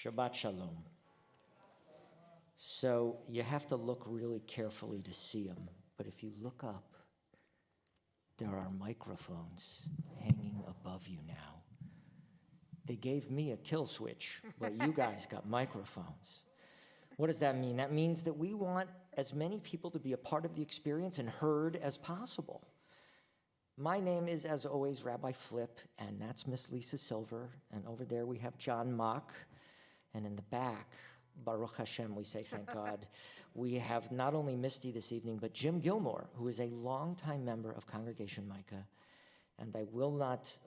Shabbat Shalom. So you have to look really carefully to see them, but if you look up, there are microphones hanging above you now. They gave me a kill switch, but you guys got microphones. What does that mean? That means that we want as many people to be a part of the experience and heard as possible. My name is, as always, Rabbi Flip, and that's Miss Lisa Silver. And over there we have John Mock. And in the back, Baruch Hashem, we say thank God, we have not only Misty this evening, but Jim Gilmore, who is a longtime member of Congregation Micah, and I will not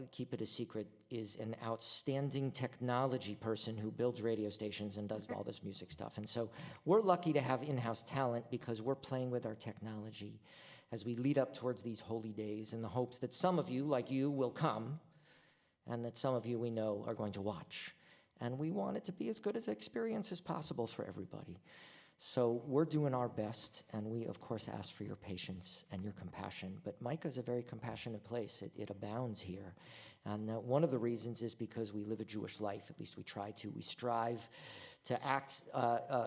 keep it a secret, is an outstanding technology person who builds radio stations and does all this music stuff. And so we're lucky to have in-house talent because we're playing with our technology as we lead up towards these holy days in the hopes that some of you, like you, will come, and that some of you we know are going to watch. And we want it to be as good as an experience as possible for everybody. So we're doing our best, and we, of course, ask for your patience and your compassion. But Micah is a very compassionate place. It abounds here. And one of the reasons is because we live a Jewish life, at least we try to. We strive to act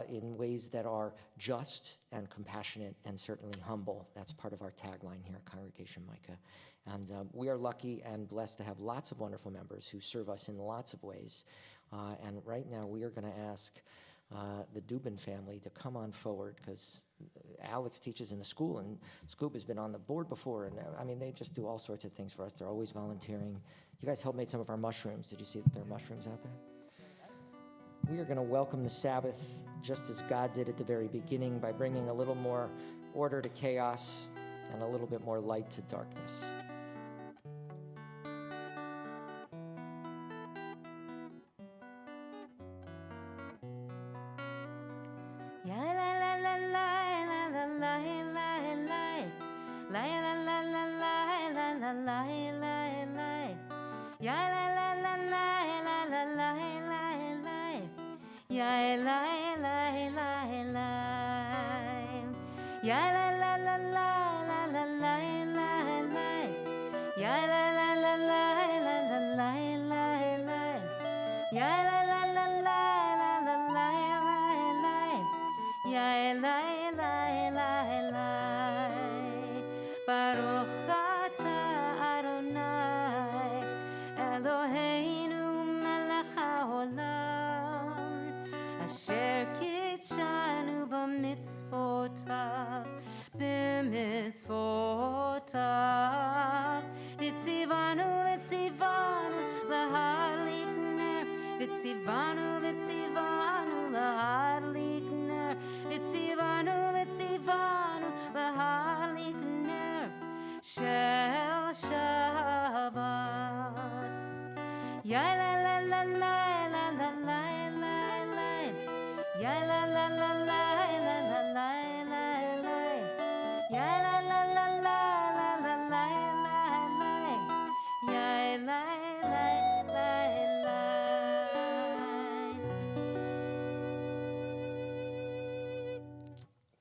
in ways that are just and compassionate and certainly humble. That's part of our tagline here at Congregation Micah. And we are lucky and blessed to have lots of wonderful members who serve us in lots of ways. And right now we are going to ask the Dubin family to come on forward because Alex teaches in the school and Scoop has been on the board before. And I mean, they just do all sorts of things for us. They're always volunteering. You guys helped make some of our mushrooms. Did you see that there are mushrooms out there? We are going to welcome the Sabbath just as God did at the very beginning by bringing a little more order to chaos and a little bit more light to darkness.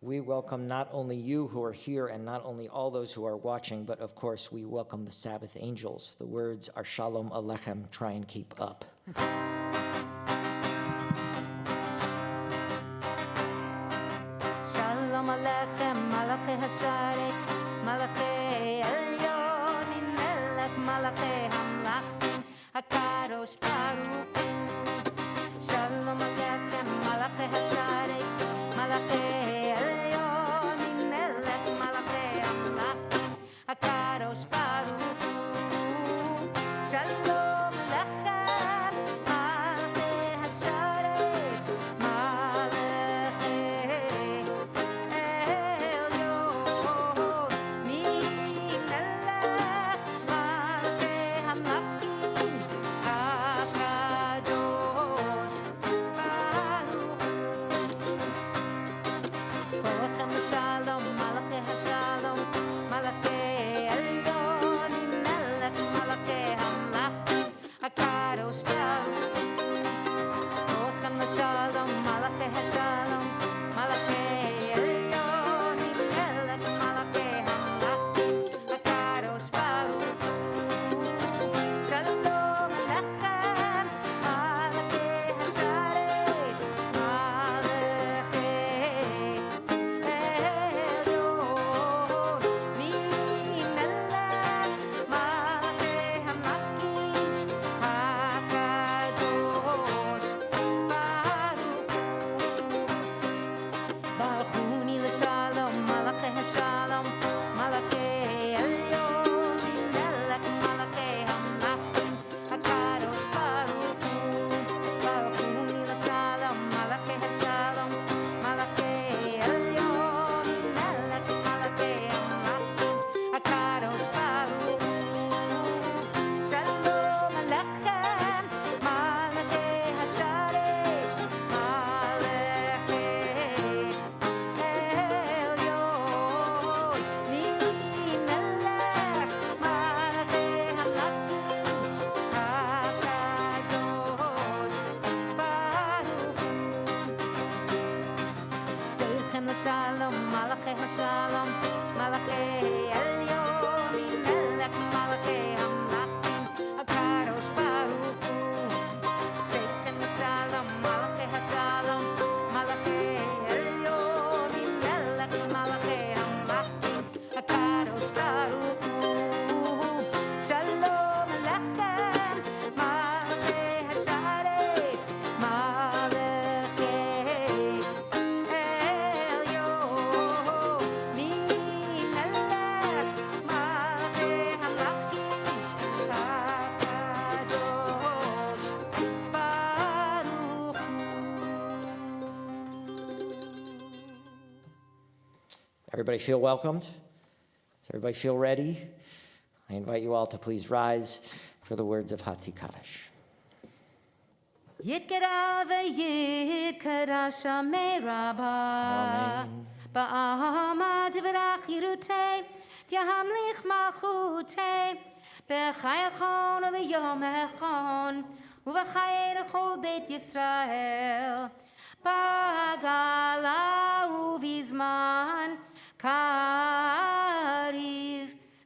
We welcome not only you who are here and not only all those who are watching, but of course we welcome the Sabbath angels. The words are Shalom Aleichem. Try and keep up. Shalom Aleichem, Malachei Hasharet, Malachei Elyonim, Melech Malachei Hamlachim, HaKadosh Baruch Hu. Shalom Aleichem, Malachei Hasharet, Malachei Elyonim, Melech Malachei Hamlachim, HaKadosh Baruch Hu. Shalom Aleichem, Malachei Hasharet, Malachei Elyon, everybody feel welcomed? Does everybody feel ready? I invite you all to please rise for the words of Hatzi Kaddish. Yitkara v'yitkara shamei rabba ba'ama divrach yirutei v'yahamlich malchutei b'chayachon u'v'yomechon u'v'chayei l'chol beit Yisrael b'gala u'v'zman kariv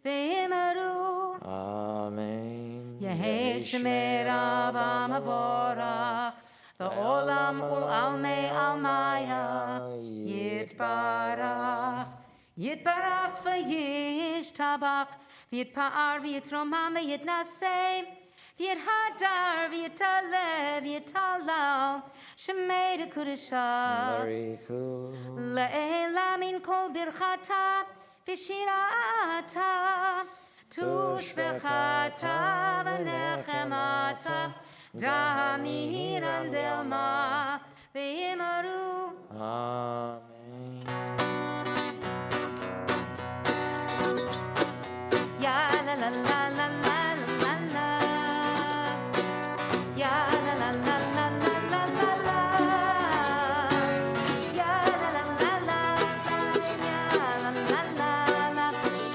v'yimeru Amen. Yehei Shemei Rabba Mavorach V'olam ul almei almaya Yitbarach Yitbarach v'yishtabach V'yitpa'ar v'yitromam v'yitnasei V'yithadar v'yitaleh v'yitalal Shemei d'Kudashah Barichu. Le'ela min kol birchata v'shirata Tushbechata v'nechemata Damiran belma v'yimaru Amen. Ya la la la la la la la Ya la la la la la la la la Ya la la la la Ya la la la la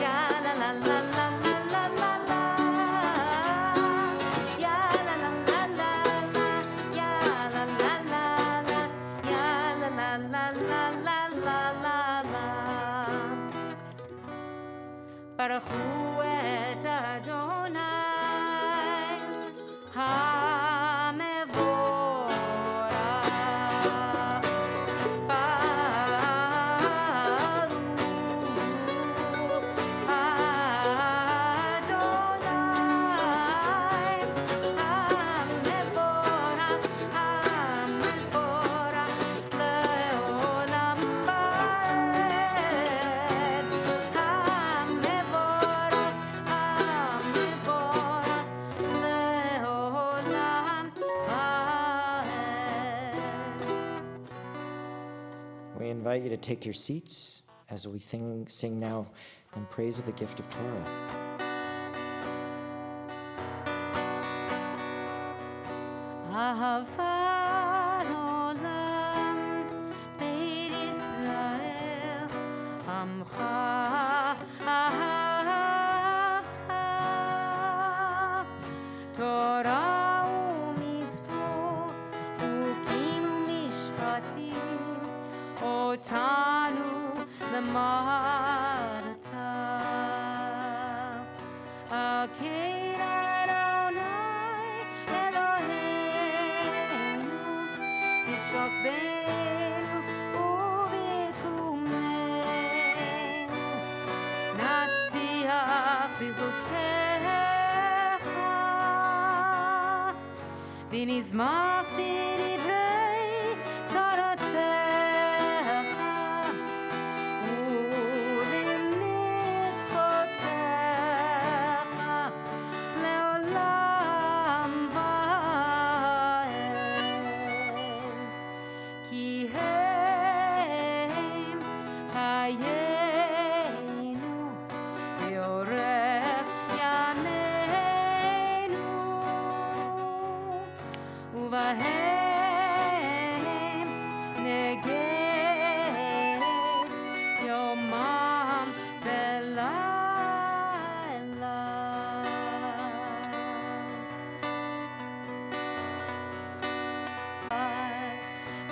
Ya la la la la la la la Ya la la la la Ya la la la la Ya la la la la la la la Baruch Hu et Adonai HaMevorach Baruch Adonai HaMevorach HaMevorach Le'olam Vaed HaMevorach HaMevorach Le'olam Vaed. We invite you to take your seats as we sing now in praise of the gift of Torah. Ahavat olam Beit Yisrael Amcha ahavta Torah u'mitzvot Ukim u'mishpatim Otanu lemadata Akei Adonai Eloheinu Yishokbenu u'v'kumenu Nasiach b'chukecha V'nizmach b'divrei Toratecha u'v'mitzvotecha Le'olam vaed Ki hem chayenu v'yorech yameinu Uvahem neged yomam v'layla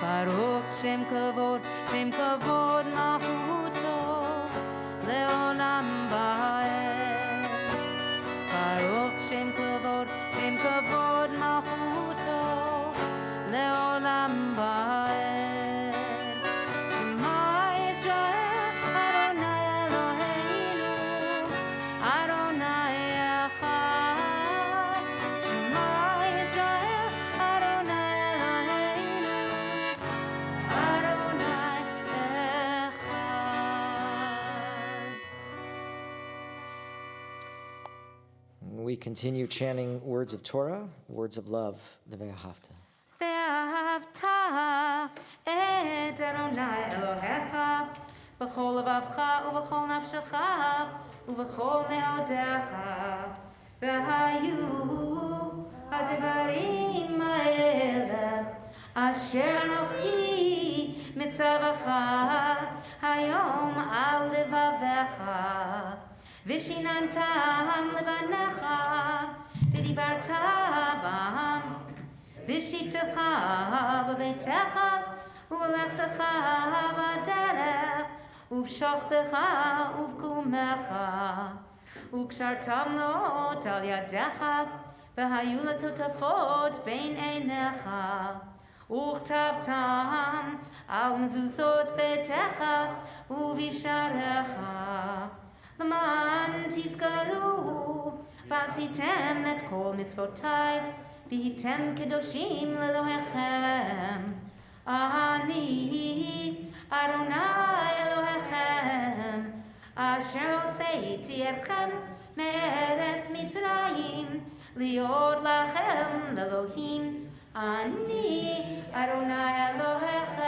Baruch Shem Kavod Malchuto Leolam Vaed Baruch Shem Kavod Malchuto Leolam Vaed Shema Yisrael Adonai Eloheinu Adonai Echad Shema Yisrael Adonai Eloheinu Adonai Echad. We continue chanting words of Torah, words of love, the Ve'ahavta. Ve'ahavta et Adonai Elohecha בכל לבבך ובכל נפשך ובכל מאודיך והיו הדברים האלה אשר אנוכי מצווך היום על לבביך ושיננתם לבניך ודיברת בם בשבתך בביתך ובלכתך בדרך ובשוכבך ובקומך וקשרתם לאות על ידיך והיו לטוטפות בין עיניך וכתבתם על מזוזות ביתך ובשעריך למען תזכרו ועשיתם את כל מצוותיי והייתם קדושים לאלוהיכם אני אדוני אלוהיכם אשר הוצאתי אתכם מארץ מצרים להיות לכם לאלוהים אני אדוני אלוהיכם.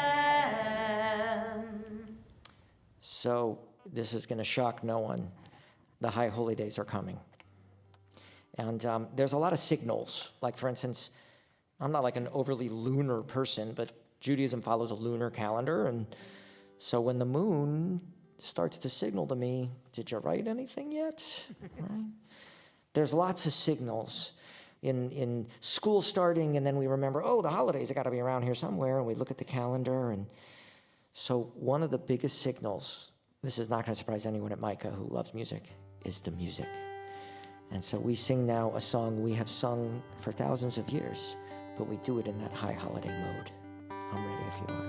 So this is going to shock no one. The high holy days are coming. And there's a lot of signals. Like, for instance, I'm not like an overly lunar person, but Judaism follows a lunar calendar. And so when the moon starts to signal to me, did you write anything yet? Right? There's lots of signals. In school starting, and then we remember, oh, the holidays have got to be around here somewhere, and we look at the calendar. And so one of the biggest signals, this is not going to surprise anyone at Micah who loves music, is the music. And so we sing now a song we have sung for thousands of years, but we do it in that high holiday mode. I'm ready if you are.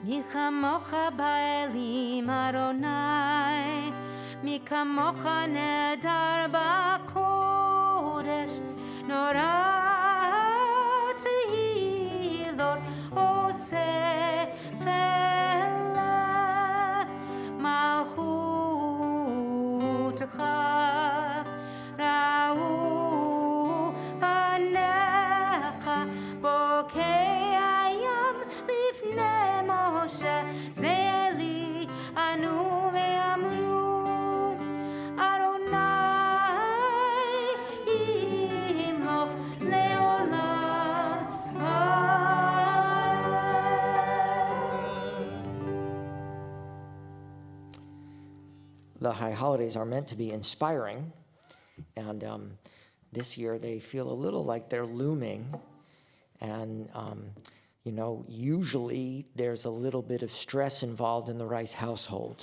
מי כמוך באלים אדוני, מי כמוך נהדר בקודש, נורא תהילות עושה פלא, מלכותך ראו פניך בוקע ים לפני משה זה לי אנו ואמרו אדוני ימלוך לעולם The high holidays are meant to be inspiring, and this year they feel a little like they're looming. And, usually there's a little bit of stress involved in the Rice household,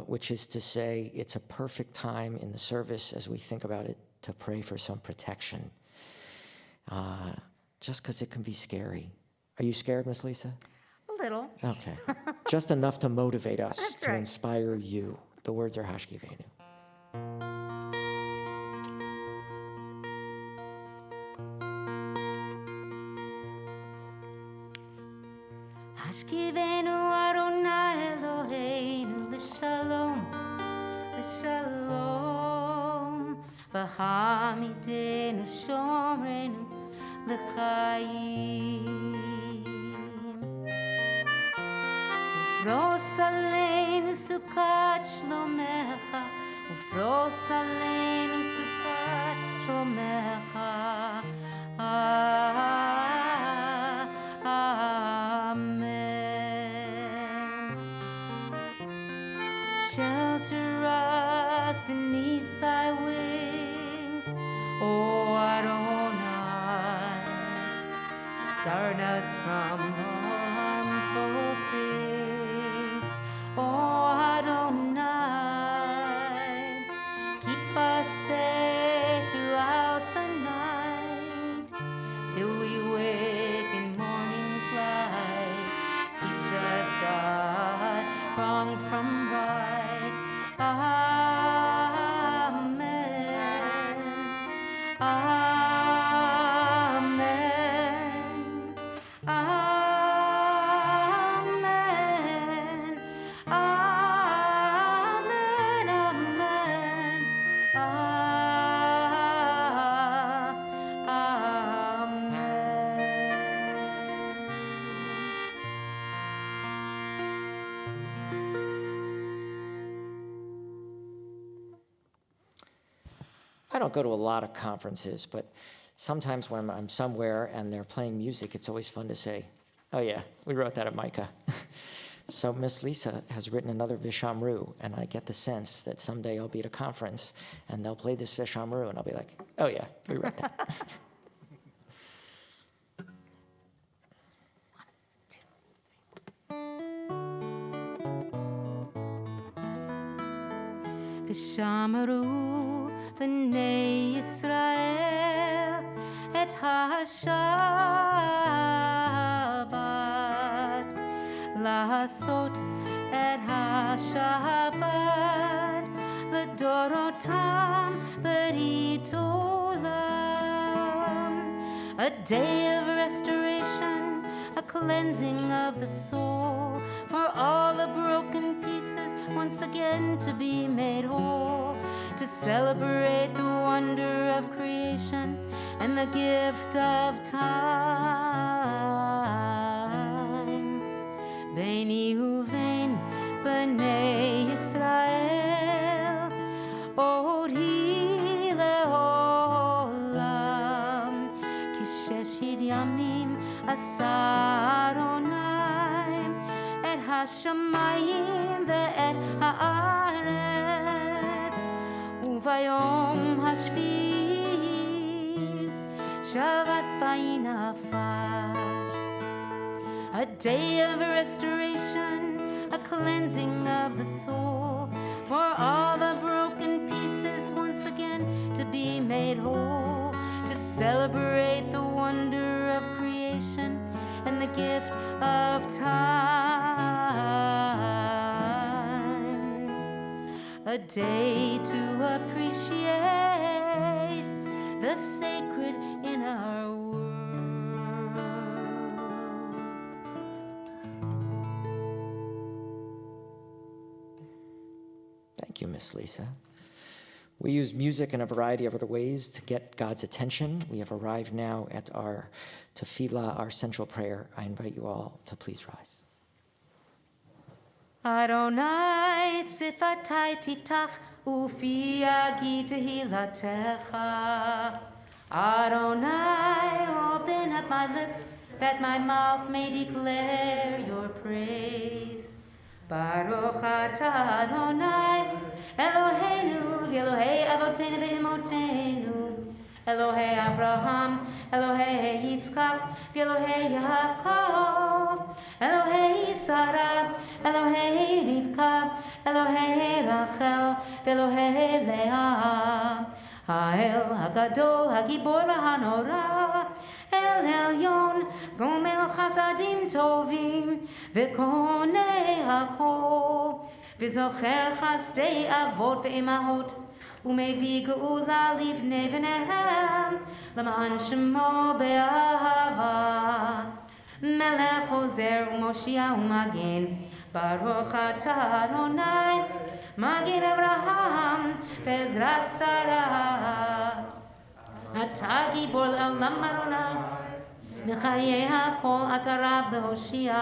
which is to say it's a perfect time in the service as we think about it to pray for some protection, just because it can be scary. Are you scared, Miss Lisa? A little. Okay. Just enough to motivate us, That's to right. inspire you. The words are Hashkivenu. השכיבנו אדוני אלוהינו לשלום, לשלום, והעמידנו שומרנו לחיים. ופרוס עלינו סוכת שלומך, ופרוס עלינו סוכת שלומך. Shelter us beneath thy wings, O Adonai. Guard us from harmful things, O Adonai. Keep us safe throughout the night, till we wake in morning's light. Teach us, God, wrong from right. Amen. Amen. Amen. I don't go to a lot of conferences, but sometimes when I'm somewhere and they're playing music, it's always fun to say, oh yeah, we wrote that at Micah. So Miss Lisa has written another Vishamru, and I get the sense that someday I'll be at a conference and they'll play this Vishamru, and I'll be like, oh yeah, we wrote that. ושמרו בני ישראל את השבת, לעשות את השבת לדורותם ברית עולם. A day of restoration, a cleansing of the soul, for all the broken pieces once again to be made whole, to celebrate the wonder of creation and the gift of time. Beini uvein b'nei Yisrael, od hi le'olam, kisheshid yamim asar onayim, et hashamayim ve'et haaretz, uvayom hashvi shavat vayinafash. A day of restoration, a cleansing of the soul, for all the broken pieces once again to be made whole, to celebrate the wonder of creation and the gift of time. A day to appreciate the sacred in our world. Thank you, Miss Lisa. We use music in a variety of other ways to get God's attention. We have arrived now at our tefillah, our central prayer. I invite you all to please rise. Adonai tzifatai tiftach ufi yagi tehilatecha. Adonai, open up my lips that my mouth may declare your praise. Baruch atah Adonai, Eloheinu, v'Elohei avotenu v'imotenu, Elohei Avraham, Elohei Yitzchak, v'Elohei Yaakov, Elohei Sarah, Elohei Rivka, Elohei Rachel, v'Elohei Leah, Ha'el Hagadol, Hagibor HaNorah, El Elyon, Gomel Chasadim Tovim, V'Konei HaKol, V'Zocher Chasdei Avot V'Imahot, U'Mevi Geula Livnei V'Nehem, L'Ma'an Shemo Be'ahava, Melech Ozer U'Moshia U'Magen, Baruch atah Adonai, Magen Avraham, Bezrat Sarah. אתה גיבור לעולם אדוני, מחיי הכל אתה רב להושיע,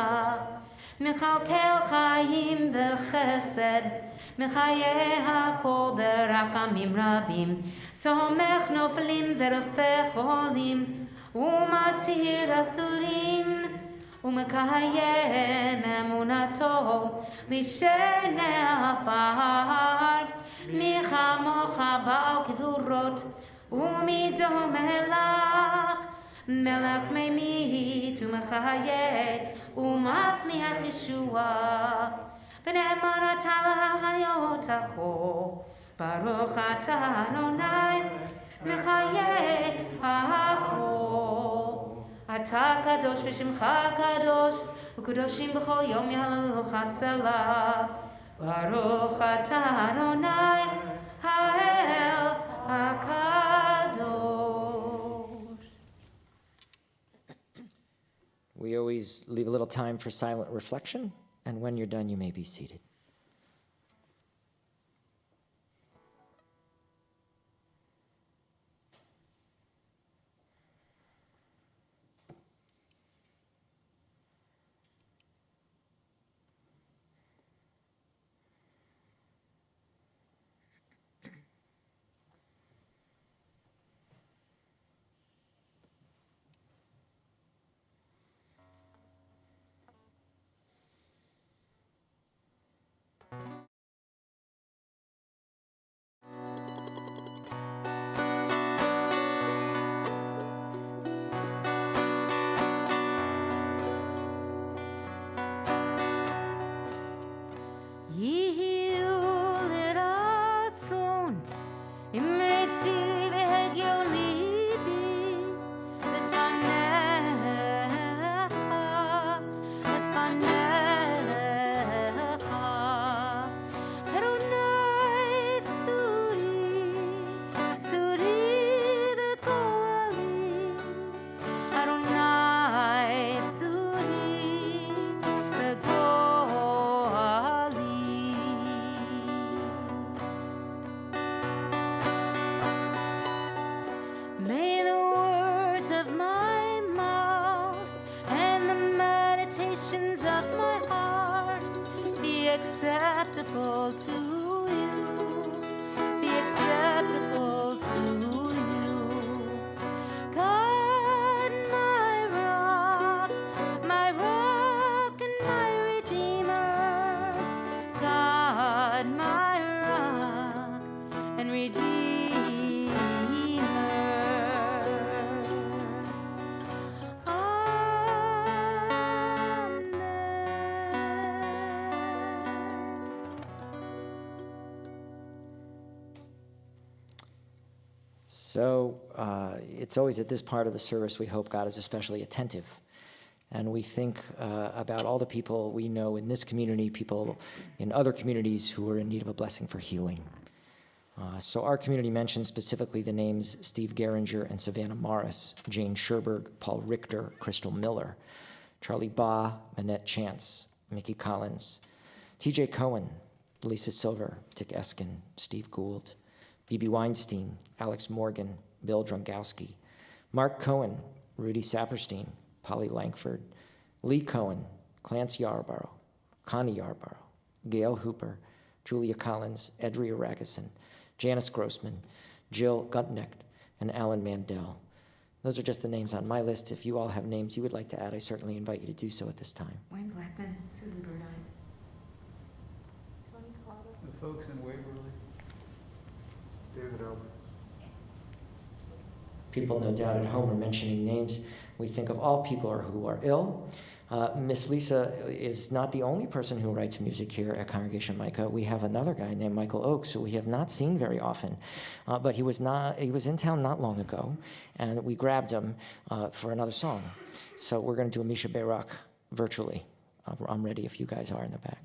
מכלכל חיים בחסד, מחיי הכל ברחמים רבים, סומך נופלים ורפא חולים, ומתיר אסורים, ומקיים אמונתו לשני עפר, מי כמוך בעל גבורות, ומדומה לך, מלך ממית ומחיה, ומצמיח ישועה, ונאמן אתה להחיות הכל, ברוך אתה אדוני, מחיה הכל. אתה קדוש ושמך קדוש, וקדושים בכל יום יהללוך סלה, ברוך אתה אדוני, האל הקדוש. We always leave a little time for silent reflection, and when you're done, you may be seated. acceptable to you, be acceptable to you. God, my rock and my redeemer. God, my rock and redeemer. So it's always at this part of the service we hope God is especially attentive. And we think about all the people we know in this community, people in other communities who are in need of a blessing for healing. So our community mentions specifically the names Steve Geringer and Savannah Morris, Jane Sherberg, Paul Richter, Crystal Miller, Charlie Baugh, Manette Chance, Mickey Collins, TJ Cohen, Lisa Silver, Dick Eskin, Steve Gould, B.B. Weinstein, Alex Morgan, Bill Drungowski, Mark Cohen, Rudy Saperstein, Polly Langford, Lee Cohen, Clance Yarborough, Connie Yarborough, Gail Hooper, Julia Collins, Edria Ragusan, Janice Grossman, Jill Gutnecht, and Alan Mandel. Those are just the names on my list. If you all have names you would like to add, I certainly invite you to do so at this time. Wayne Blackman, Susan Burdine. The folks in Waverly. David Albert. People no doubt at home are mentioning names. We think of all people who are ill. Miss Lisa is not the only person who writes music here at Congregation Micah. We have another guy named Michael Oakes, who we have not seen very often, but he was in town not long ago, and we grabbed him for another song. So we're going to do a Misha Barak virtually. I'm ready if you guys are in the back.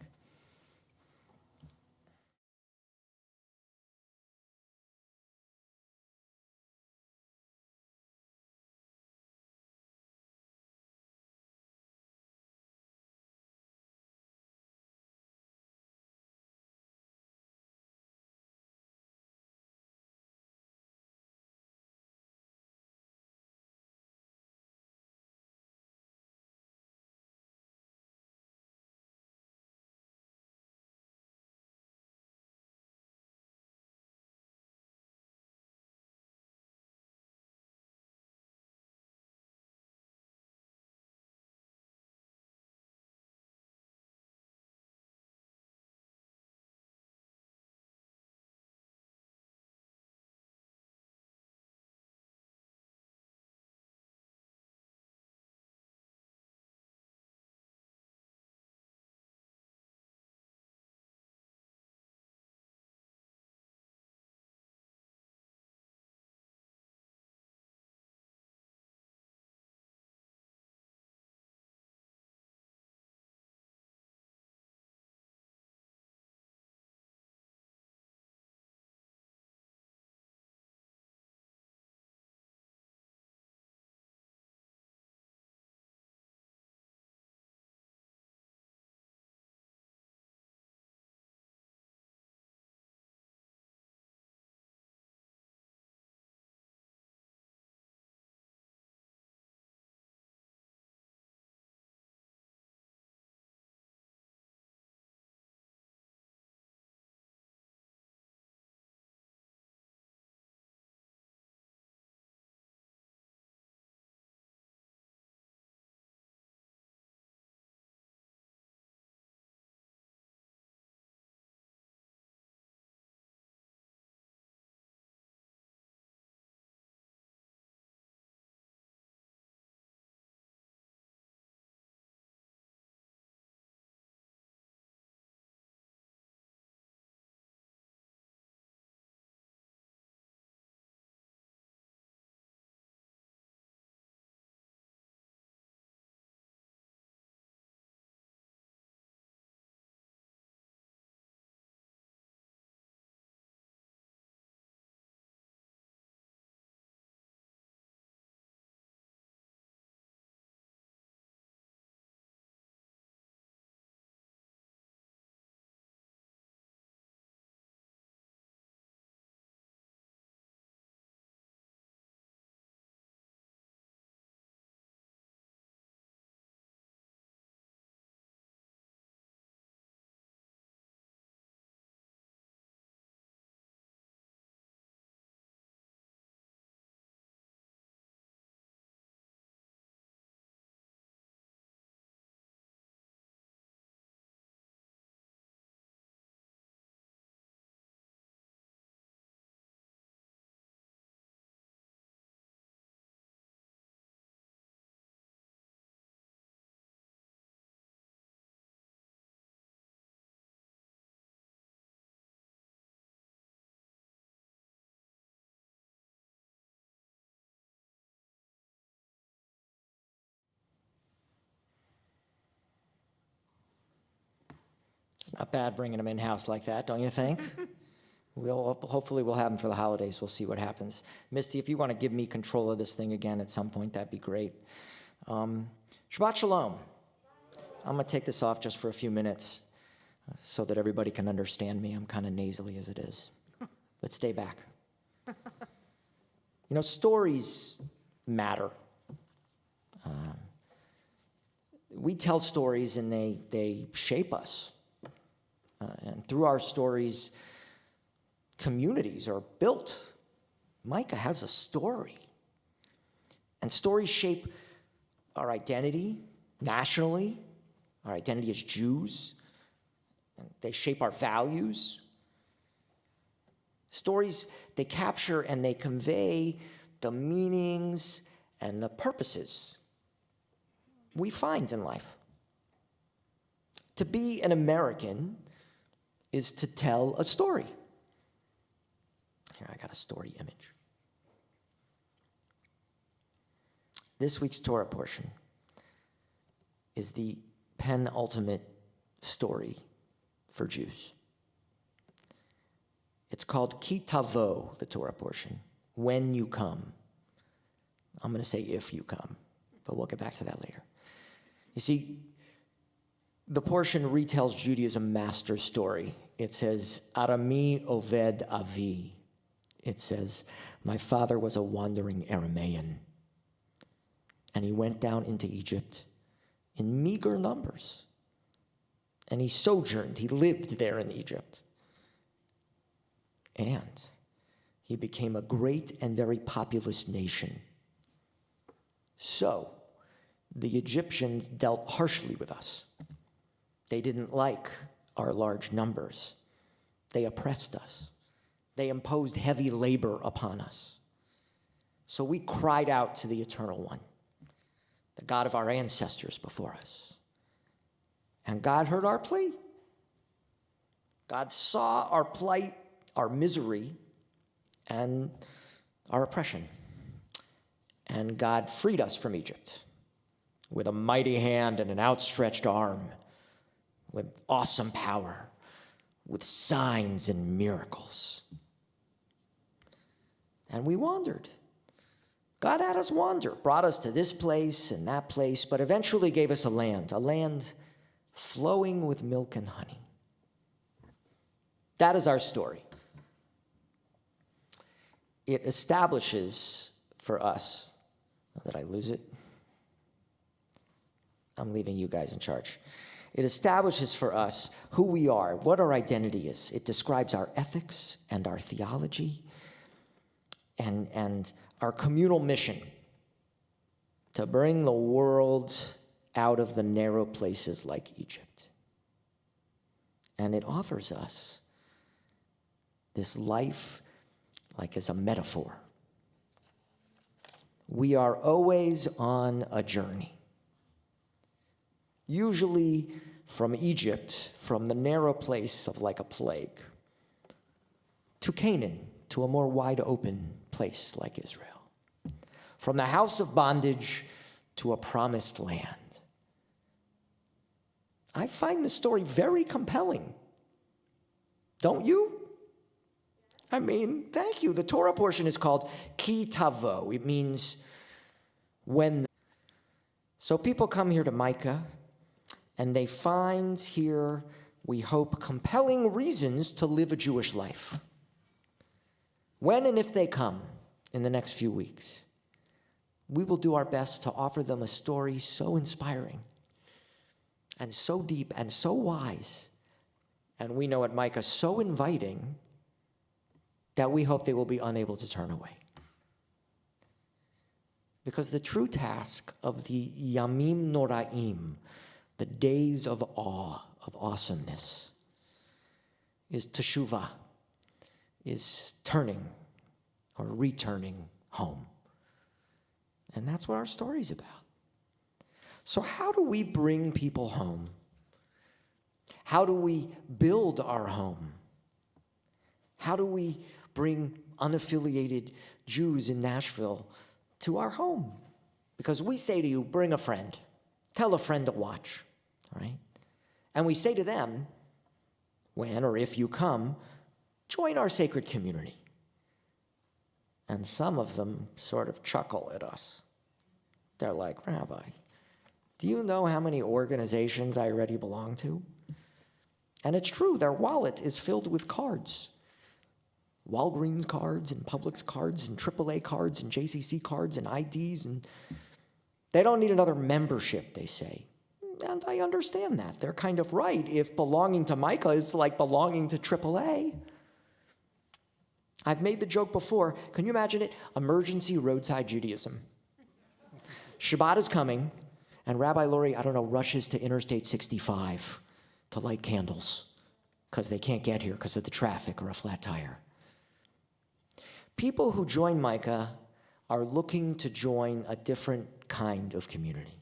Not bad bringing them in-house like that, don't you think? Hopefully we'll have them for the holidays. We'll see what happens. Misty, if you want to give me control of this thing again at some point, that'd be great. Shabbat Shalom. I'm going to take this off just for a few minutes so that everybody can understand me. I'm kind of nasally as it is. But stay back. You know, stories matter. We tell stories and they shape us. And through our stories, communities are built. Micah has a story. And stories shape our identity nationally, our identity as Jews. And they shape our values. Stories, they capture and they convey the meanings and the purposes we find in life. To be an American is to tell a story. Here, I got a story image. This week's Torah portion is the penultimate story for Jews. It's called Ki Tavo, the Torah portion, when you come. I'm going to say if you come, but we'll get back to that later. You see, the portion retells Judaism's master story. It says, Arami Oved Avi. It says, my father was a wandering Aramaean, and he went down into Egypt in meager numbers. And he sojourned, he lived there in Egypt. And he became a great and very populous nation. So, the Egyptians dealt harshly with us. They didn't like our large numbers. They oppressed us. They imposed heavy labor upon us. So we cried out to the Eternal One, the God of our ancestors before us. And God heard our plea. God saw our plight, our misery, and our oppression. And God freed us from Egypt with a mighty hand and an outstretched arm, with awesome power, with signs and miracles. And we wandered. God had us wander, brought us to this place and that place, but eventually gave us a land flowing with milk and honey. That is our story. It establishes for us, did I lose it? I'm leaving you guys in charge. It establishes for us who we are, what our identity is. It describes our ethics and our theology and our communal mission to bring the world out of the narrow places like Egypt. And it offers us this life like as a metaphor. We are always on a journey. Usually from Egypt, from the narrow place of like a plague, to Canaan, to a more wide open place like Israel. From the house of bondage to a promised land. I find this story very compelling. Don't you? I mean, thank you. The Torah portion is called Ki Tavo. It means when. So people come here to Micah, and they find here, we hope, compelling reasons to live a Jewish life. When and if they come in the next few weeks, we will do our best to offer them a story so inspiring and so deep and so wise, and we know at Micah so inviting, that we hope they will be unable to turn away. Because the true task of the Yamim Noraim, the days of awe, of awesomeness, is teshuvah, is turning or returning home. And that's what our story's about. So how do we bring people home? How do we build our home? How do we bring unaffiliated Jews in Nashville to our home? Because we say to you, bring a friend. Tell a friend to watch, right? And we say to them, when or if you come, join our sacred community. And some of them sort of chuckle at us. They're like, Rabbi, do you know how many organizations I already belong to? And it's true, their wallet is filled with cards. Walgreens cards and Publix cards and AAA cards and JCC cards and IDs, and they don't need another membership, they say. And I understand that. They're kind of right if belonging to Micah is like belonging to AAA. I've made the joke before. Can you imagine it? Emergency roadside Judaism. Shabbat is coming, and Rabbi Lori, I don't know, rushes to Interstate 65 to light candles because they can't get here because of the traffic or a flat tire. People who join Micah are looking to join a different kind of community.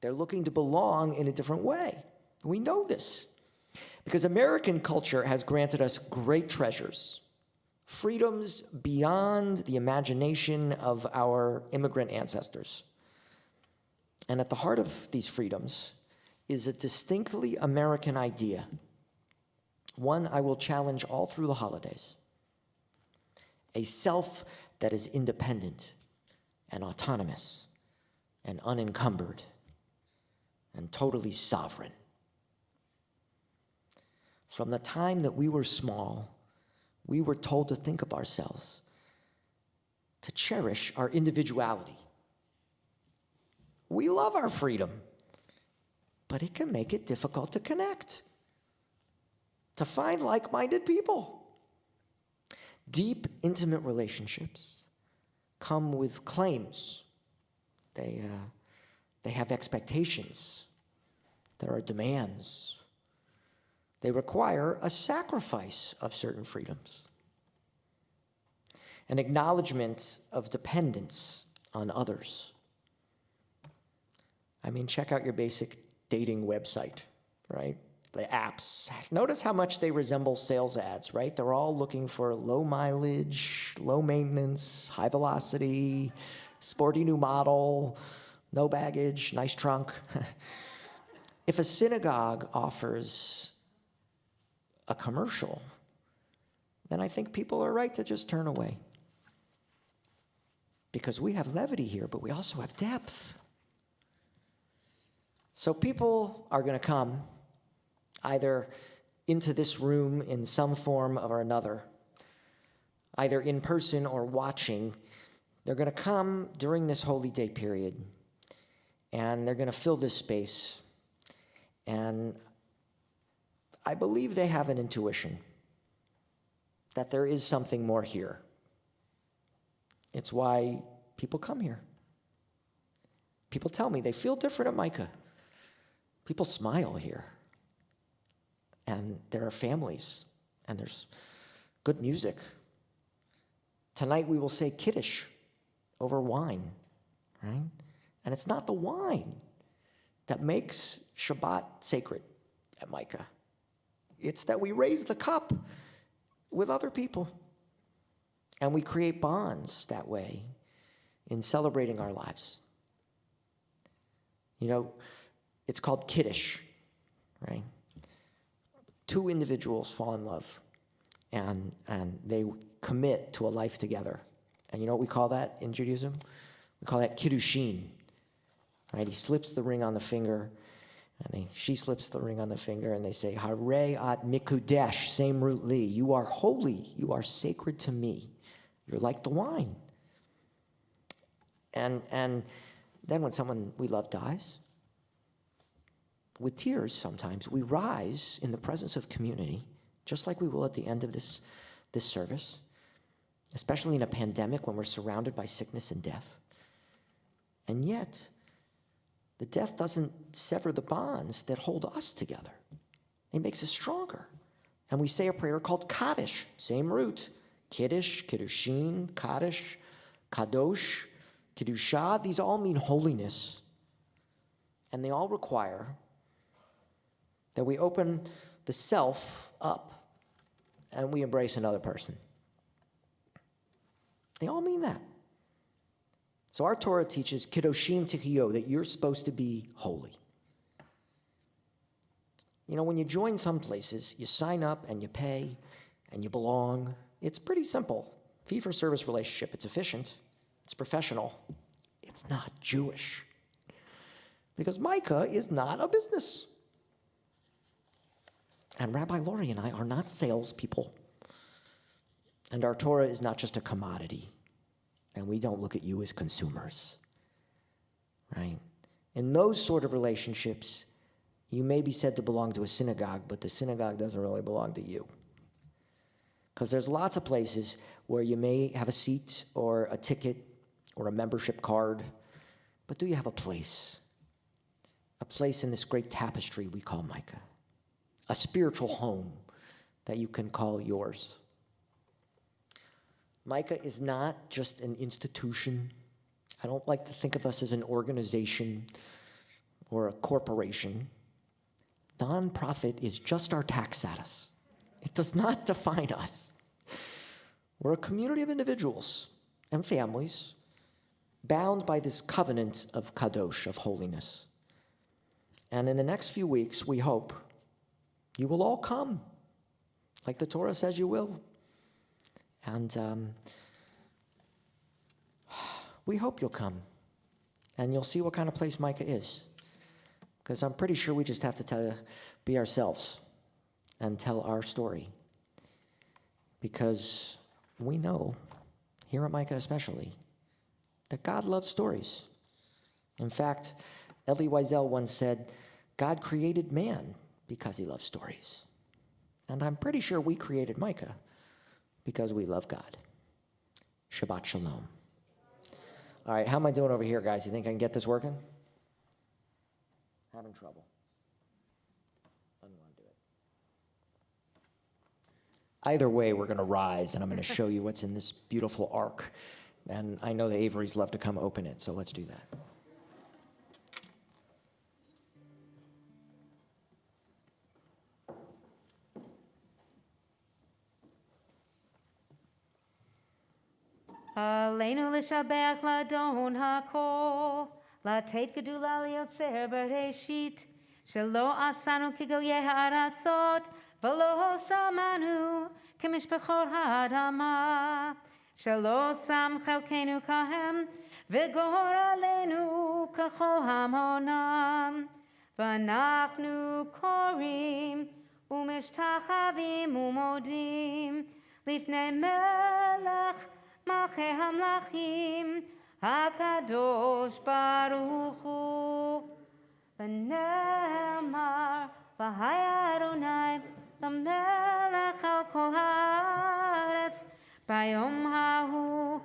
They're looking to belong in a different way. We know this because American culture has granted us great treasures, freedoms beyond the imagination of our immigrant ancestors. And at the heart of these freedoms is a distinctly American idea, one I will challenge all through the holidays: a self that is independent and autonomous and unencumbered and totally sovereign. From the time that we were small, we were told to think of ourselves, to cherish our individuality. We love our freedom, but it can make it difficult to connect, to find like-minded people. Deep, intimate relationships come with claims. They have expectations. There are demands. They require a sacrifice of certain freedoms, an acknowledgement of dependence on others. I mean, check out your basic dating website, right? The apps. Notice how much they resemble sales ads, right? They're all looking for low mileage, low maintenance, high velocity, sporty new model, no baggage, nice trunk. If a synagogue offers a commercial, then I think people are right to just turn away. Because we have levity here, but we also have depth. So people are going to come either into this room in some form or another, either in person or watching. They're going to come during this holy day period, and they're going to fill this space. And I believe they have an intuition that there is something more here. It's why people come here. People tell me they feel different at Micah. People smile here. And there are families, and there's good music. Tonight we will say Kiddush over wine, right? And it's not the wine that makes Shabbat sacred at Micah. It's that we raise the cup with other people, and we create bonds that way in celebrating our lives. You know, it's called Kiddush, right? Two individuals fall in love, and they commit to a life together. And you know what we call that in Judaism? We call that Kiddushin, right? He slips the ring on the finger, and she slips the ring on the finger, and they say, Harei at mikudesh, same root li. You are holy. You are sacred to me. You're like the wine. And then when someone we love dies, with tears sometimes, we rise in the presence of community, just like we will at the end of this service, especially in a pandemic when we're surrounded by sickness and death. And yet, the death doesn't sever the bonds that hold us together. It makes us stronger. And we say a prayer called Kaddish, same root. Kiddush, Kiddushin, Kaddish, Kadosh, Kiddusha. These all mean holiness. And they all require that we open the self up and we embrace another person. They all mean that. So our Torah teaches Kiddoshim Tichiyo, that you're supposed to be holy. You know, when you join some places, you sign up and you pay and you belong. It's pretty simple. Fee-for-service relationship. It's efficient. It's professional. It's not Jewish. Because Micah is not a business. And Rabbi Laurie and I are not salespeople. And our Torah is not just a commodity. And we don't look at you as consumers. Right? In those sort of relationships, you may be said to belong to a synagogue, but the synagogue doesn't really belong to you. Because there's lots of places where you may have a seat or a ticket or a membership card, but do you have a place? A place in this great tapestry we call Micah. A spiritual home that you can call yours. Micah is not just an institution. I don't like to think of us as an organization or a corporation. Nonprofit is just our tax status. It does not define us. We're a community of individuals and families bound by this covenant of kadosh, of holiness. And in the next few weeks, we hope you will all come, like the Torah says you will. And we hope you'll come, and you'll see what kind of place Micah is. Because I'm pretty sure we just have to be ourselves and tell our story. Because we know, here at Micah especially, that God loves stories. In fact, Elie Wiesel once said, God created man because he loves stories. And I'm pretty sure we created Micah because we love God. Shabbat shalom. All right, how am I doing over here, guys? You think I can get this working? Having trouble. Doesn't want to do it. Either way, we're going to rise, and I'm going to show you what's in this beautiful ark. And I know the Averys love to come open it, so let's do that. Aleinu l'shabeach ladon hakol, לתת גדולה ליוצר בראשית, שלא עשנו כגויי הארצות, ולא שמנו כמשפחות האדמה, שלא שם חלקנו כהם, וגורלנו ככל המונם. ואנחנו קוראים ומשתחווים ומודים לפני מלך מלכי המלכים, הקדוש ברוך הוא. ונאמר, והיה אדוני למלך על כל הארץ, ביום ההוא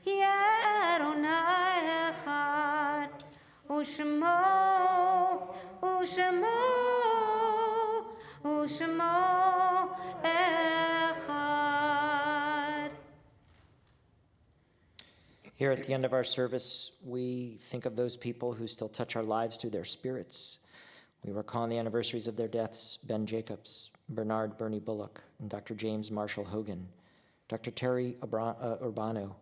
יהיה אדוני אחד, ושמו אחד. Here at the end of our service, we think of those people who still touch our lives through their spirits. We recall on the anniversaries of their deaths, Ben Jacobs, Bernard Bernie Bullock, and Dr. James Marshall Hogan, Dr. Terry Urbano,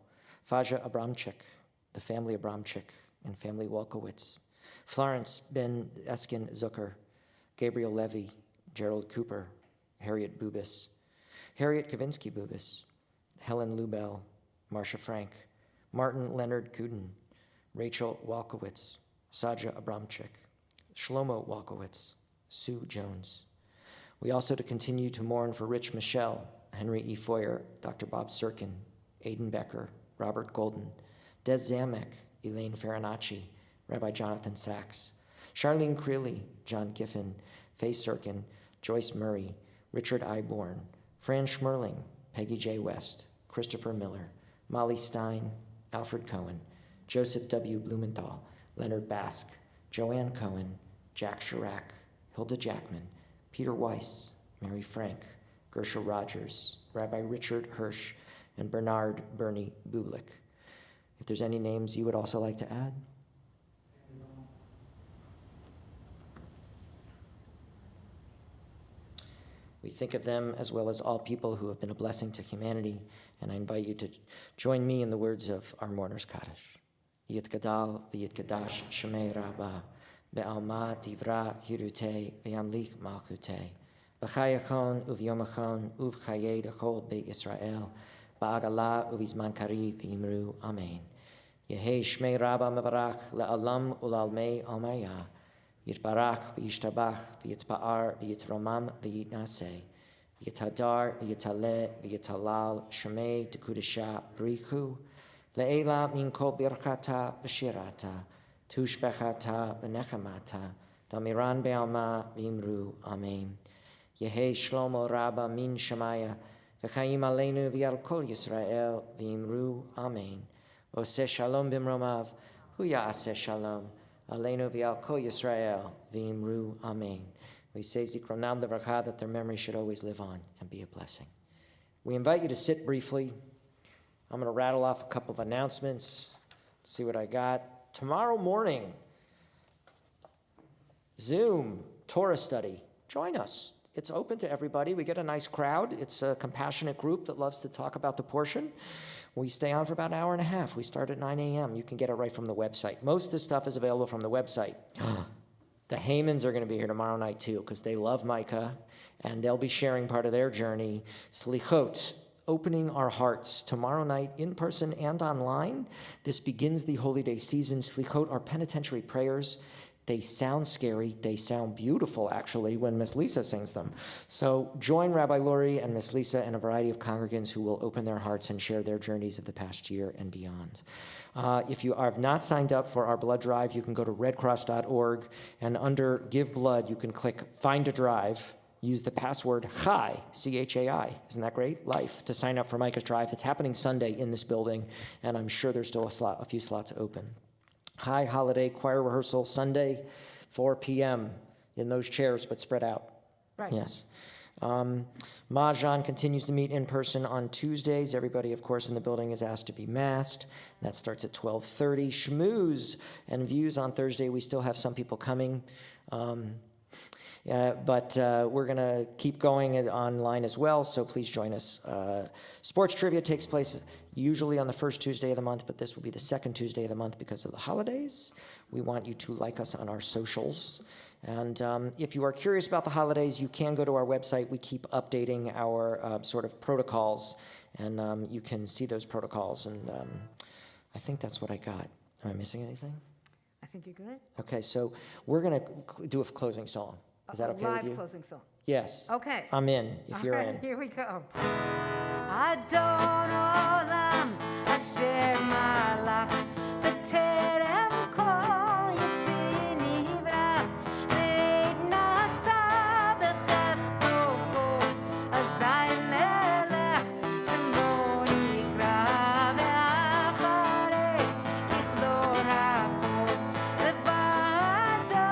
Faja Abramczyk, the family Abramczyk, and family Wolkowitz, Florence Ben Eskin Zucker, Gabriel Levy, Gerald Cooper, Harriet Bubis, Harriet Kavinsky Bubis, Helen Lubell, Marcia Frank, Martin Leonard Kuden, Rachel Wolkowitz, Saja Abramczyk, Shlomo Wolkowitz, Sue Jones. We also to continue to mourn for Rich Michelle, Henry E. Foyer, Dr. Bob Sirkin, Aidan Becker, Robert Golden, Des Zamek, Elaine Farinacci, Rabbi Jonathan Sachs, Charlene Creeley, John Giffen, Faye Sirkin, Joyce Murray, Richard I. Bourne, Fran Schmerling, Peggy J. West, Christopher Miller, Molly Stein, Alfred Cohen, Joseph W. Blumenthal, Leonard Bask, Joanne Cohen, Jack Chirac, Hilda Jackman, Peter Weiss, Mary Frank, Gersha Rogers, Rabbi Richard Hirsch, and Bernard Bernie Bublik. If there's any names you would also like to add? We think of them as well as all people who have been a blessing to humanity, and I invite you to join me in the words of our mourner's Kaddish. Yitgadal v'yitgadash Shemei Rabbah, Be'alma divra hirute ve'amlik malchute. B'chayachon uv'yomachon uv'chayed achol be'Yisrael. Ba'agala uv'izman kariv v'imru amen. Yehi shmei rabba mevarach le'alam ulalmei almaya. Yitbarach v'yishtabach v'yitzba'ar v'yitromam v'yitnaseh. V'yitadar v'yitaleh v'yitalal shmei dekudesha brichu. Le'ela min kol birchata v'shirata. Tushbechata v'nechamata. Damiran be'alma v'imru amen. Yehi shlomo rabba min shemaya. V'chaim aleinu v'yal kol Yisrael v'imru amen. Oseh shalom b'mromav, hu ya'aseh shalom, aleinu v'al kol Yisrael, v'imru amen. We say zikronam levarcha, that their memory should always live on and be a blessing. We invite you to sit briefly. I'm going to rattle off a couple of announcements, see what I got. Tomorrow morning, Zoom, Torah study. Join us. It's open to everybody. We get a nice crowd. It's a compassionate group that loves to talk about the portion. We stay on for about an hour and a half. We start at 9 a.m. You can get it right from the website. Most of the stuff is available from the website. The Haymans are going to be here tomorrow night too, because they love Micah, and they'll be sharing part of their journey. Slichot, opening our hearts tomorrow night in person and online. This begins the Holy Day season. Slichot are penitentiary prayers. They sound scary. They sound beautiful, actually, when Miss Lisa sings them. So join Rabbi Lori and Miss Lisa and a variety of congregants who will open their hearts and share their journeys of the past year and beyond. If you have not signed up for our blood drive, you can go to redcross.org, and under Give Blood, you can click Find a Drive. Use the password CHAI, C-H-A-I. Isn't that great? Life, to sign up for Micah's Drive. It's happening Sunday in this building, and I'm sure there's still a few slots open. High holiday choir rehearsal Sunday, 4 p.m. in those chairs, but spread out. Right. Yes. Mahjong continues to meet in person on Tuesdays. Everybody, of course, in the building is asked to be masked. That starts at 12:30. Schmooze and views on Thursday. We still have some people coming. But we're going to keep going online as well, so please join us. Sports trivia takes place usually on the first Tuesday of the month, but this will be the second Tuesday of the month because of the holidays. We want you to like us on our socials. And if you are curious about the holidays, you can go to our website. We keep updating our sort of protocols, and you can see those protocols. And I think that's what I got. Am I missing anything? I think you're good. Okay, so we're going to do a closing song. Is that okay with you? Live closing song. Yes. Okay. I'm in, if you're All right, in. here we go. Adon olam asher malach b'terem kol yitzir nivra ve'nasa b'chefso kol azay melech shemo nikra ve'acharei kichlor hakol levado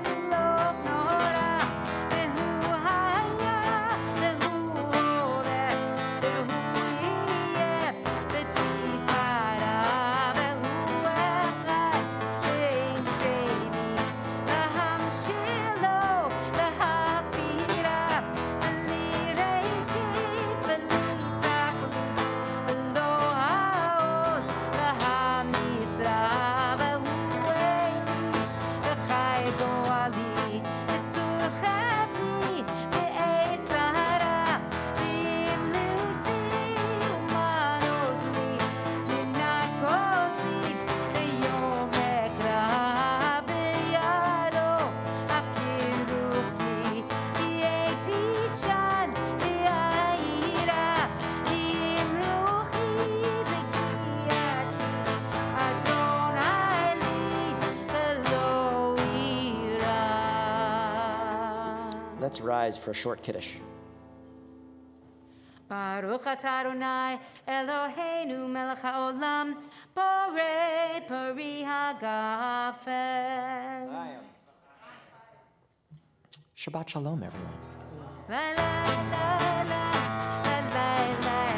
yilov nora ve'hu haya ve'hu horeh ve'hu yeh v'tifara ve'hu echad ve'in sheni v'hamshilo v'hapira ali reishit v'li tachlit lo haoz v'hamisra ve'hu eini v'chai goali etzur chavli ve'etz hara v'im lusi umanos li minan kosi ve'yom ekra b'yado afkir ruchti v'yeti shan v'ya'ira v'im ruchi v'kiyati Adonai li v'lo ira. Let's rise for a short kiddush. Baruch atah Adonai Eloheinu melech haolam borei pari hagafen. Shabbat shalom, everyone. La la la la la la la la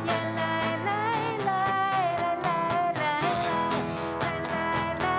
ya la la la la la la la la la la la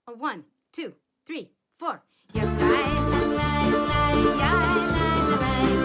1, 2, 3, 4. Ya la la la la ya la la la.